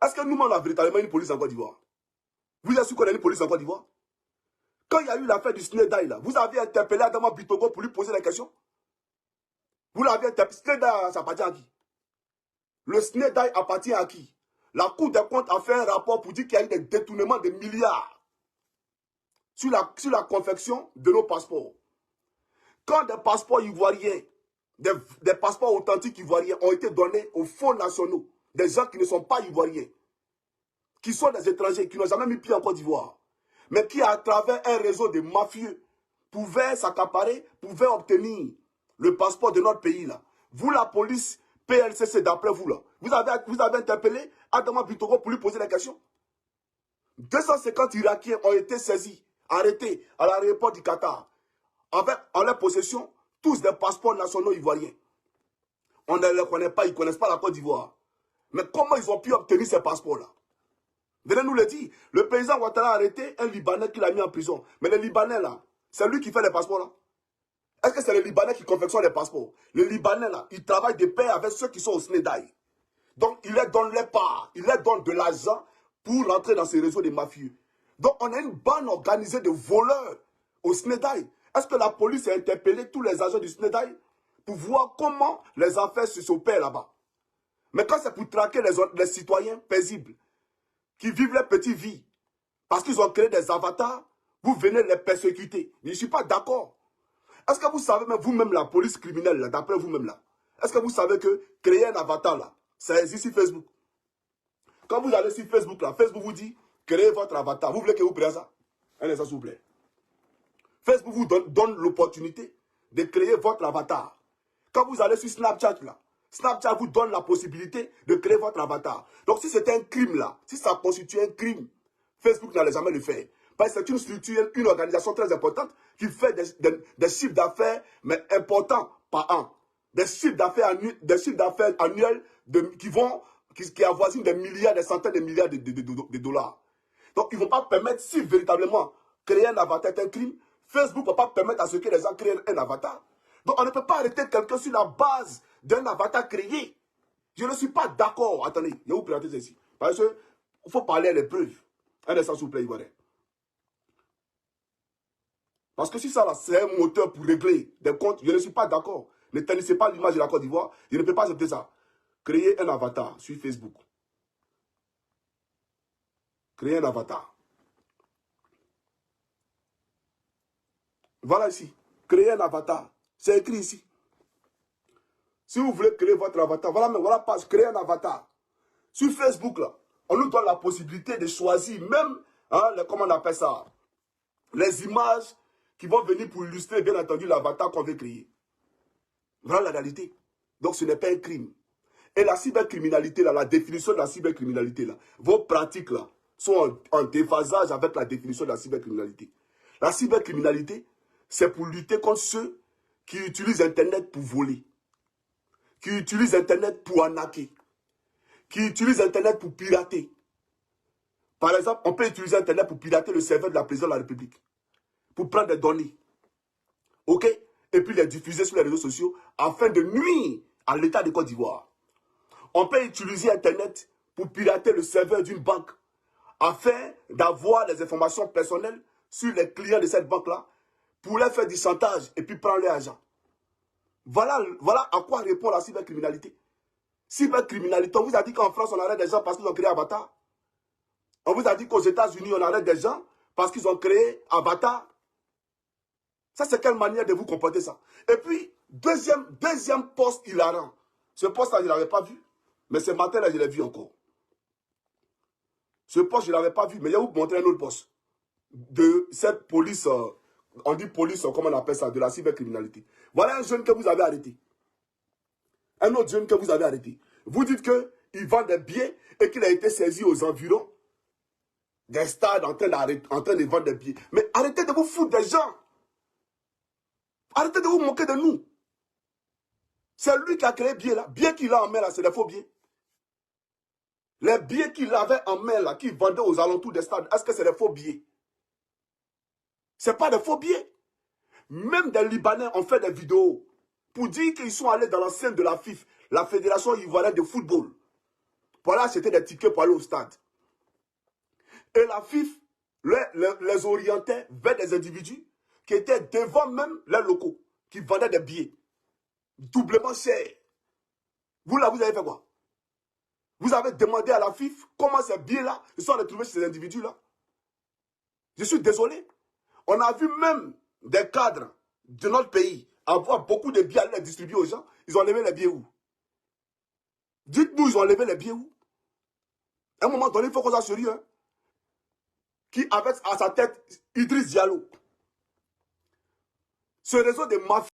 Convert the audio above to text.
Est-ce que nous, on a véritablement une police en Côte d'Ivoire? Vous êtes sûr qu'on a une police en Côte d'Ivoire? Quand il y a eu l'affaire du Snedaï, là, vous avez interpellé Adama Bitogo pour lui poser la question? Vous l'avez interpellé. Snedaï, ça appartient à qui? Le Snedaï appartient à qui? La Cour des comptes a fait un rapport pour dire qu'il y a eu des détournements de milliards sur la confection de nos passeports. Quand des passeports ivoiriens, des passeports authentiques ivoiriens ont été donnés aux fonds nationaux, des gens qui ne sont pas ivoiriens, qui sont des étrangers, qui n'ont jamais mis pied en Côte d'Ivoire, mais qui, à travers un réseau de mafieux, pouvaient s'accaparer, pouvaient obtenir le passeport de notre pays, là. Vous, la police, PLCC, d'après vous, là, vous avez interpellé Adama Bitogo pour lui poser la question. 250 Irakiens ont été saisis, arrêtés à l'aéroport du Qatar, avec en leur possession tous des passeports nationaux ivoiriens. On ne les connaît pas, ils ne connaissent pas la Côte d'Ivoire. Mais comment ils ont pu obtenir ces passeports-là? Venez nous le dire. Le président Ouattara a arrêté un Libanais qui l'a mis en prison. Mais le Libanais, là, c'est lui qui fait les passeports, là. Est-ce que c'est le Libanais qui confectionne les passeports? Le Libanais, là, il travaille de pair avec ceux qui sont au Snedaï. Donc, il leur donne les parts, il leur donne de l'argent pour rentrer dans ces réseaux de mafieux. Donc, on a une bande organisée de voleurs au Snedaï. Est-ce que la police a interpellé tous les agents du Snedaï pour voir comment les affaires s'opèrent là-bas? Mais quand c'est pour traquer les citoyens paisibles, qui vivent leur petite vie, parce qu'ils ont créé des avatars, vous venez les persécuter. Je ne suis pas d'accord. Est-ce que vous savez, même vous-même, la police criminelle, d'après vous-même, là, est-ce que vous savez que créer un avatar, là, ça existe sur Facebook? Quand vous allez sur Facebook, là, Facebook vous dit, créez votre avatar. Vous voulez que vous preniez ça? Un instant, s'il vous plaît. Facebook vous donne l'opportunité de créer votre avatar. Quand vous allez sur Snapchat, là, Snapchat vous donne la possibilité de créer votre avatar. Donc, si c'était un crime, là, si ça constitue un crime, Facebook n'allait jamais le faire. Parce que c'est une structure, une organisation très importante qui fait des chiffres d'affaires, mais importants par an. Des chiffres d'affaires annuels qui avoisinent des milliards, des centaines de milliards de dollars. Donc, ils ne vont pas permettre, si véritablement créer un avatar est un crime, Facebook ne va pas permettre à ce que les gens créent un avatar. Donc, on ne peut pas arrêter quelqu'un sur la base d'un avatar créé. Je ne suis pas d'accord. Attendez, je vais vous présenter ceci. Parce qu'il faut parler à les preuves. Un instant, s'il vous plaît, Ivoirien. Parce que si ça, c'est un moteur pour régler des comptes, je ne suis pas d'accord. Ne ternissez pas l'image de la Côte d'Ivoire. Je ne peux pas accepter ça. Créer un avatar sur Facebook. Créer un avatar. Voilà ici. Créer un avatar. C'est écrit ici. Si vous voulez créer votre avatar, voilà page, créer un avatar. Sur Facebook, là, on nous donne la possibilité de choisir même, hein, comment on appelle ça, les images qui vont venir pour illustrer, bien entendu, l'avatar qu'on veut créer. Voilà la réalité. Donc, ce n'est pas un crime. Et la cybercriminalité, là, la définition de la cybercriminalité, là, vos pratiques, là, sont en déphasage avec la définition de la cybercriminalité. La cybercriminalité, c'est pour lutter contre ceux qui utilisent Internet pour voler, qui utilisent Internet pour arnaquer, qui utilisent Internet pour pirater. Par exemple, on peut utiliser Internet pour pirater le serveur de la présidence de la République, pour prendre des données, ok, et puis les diffuser sur les réseaux sociaux afin de nuire à l'État de Côte d'Ivoire. On peut utiliser Internet pour pirater le serveur d'une banque afin d'avoir les informations personnelles sur les clients de cette banque-là pour leur faire du chantage et puis prendre leur argent. Voilà à quoi répond la cybercriminalité. Cybercriminalité, on vous a dit qu'en France, on arrête des gens parce qu'ils ont créé Avatar. On vous a dit qu'aux États-Unis, on arrête des gens parce qu'ils ont créé Avatar. Ça, c'est quelle manière de vous comporter ça? Et puis, deuxième poste hilarant. Ce poste-là, je ne l'avais pas vu. Mais ce matin-là, je l'ai vu encore. Ce poste, je ne l'avais pas vu. Mais je vais vous montrer un autre poste. De cette police, on dit police, comment on appelle ça, de la cybercriminalité. Voilà un jeune que vous avez arrêté. Un autre jeune que vous avez arrêté. Vous dites qu'il vend des billets et qu'il a été saisi aux environs des stades en train de vendre des billets. Mais arrêtez de vous foutre des gens. Arrêtez de vous moquer de nous. C'est lui qui a créé billets là. Billets qu'il a en main là, c'est des faux billets. Les billets qu'il avait en main là, qu'il vendait aux alentours des stades, est-ce que c'est des faux billets? Ce n'est pas des faux billets. Même des Libanais ont fait des vidéos pour dire qu'ils sont allés dans l'enceinte de la FIF, la Fédération Ivoirienne de Football, pour aller acheter des tickets pour aller au stade. Et la FIF les orientait vers des individus qui étaient devant même les locaux, qui vendaient des billets doublement chers. Vous là, vous avez fait quoi? Vous avez demandé à la FIF comment ces billets-là ils sont retrouvés chez ces individus-là. Je suis désolé. On a vu même des cadres de notre pays avoir beaucoup de billets à les distribuer aux gens. Ils ont levé les billets où? Dites-nous, ils ont levé les billets où? À un moment donné, il faut qu'on soit sérieux. Hein? Qui avait à sa tête Idriss Diallo. Ce réseau de mafias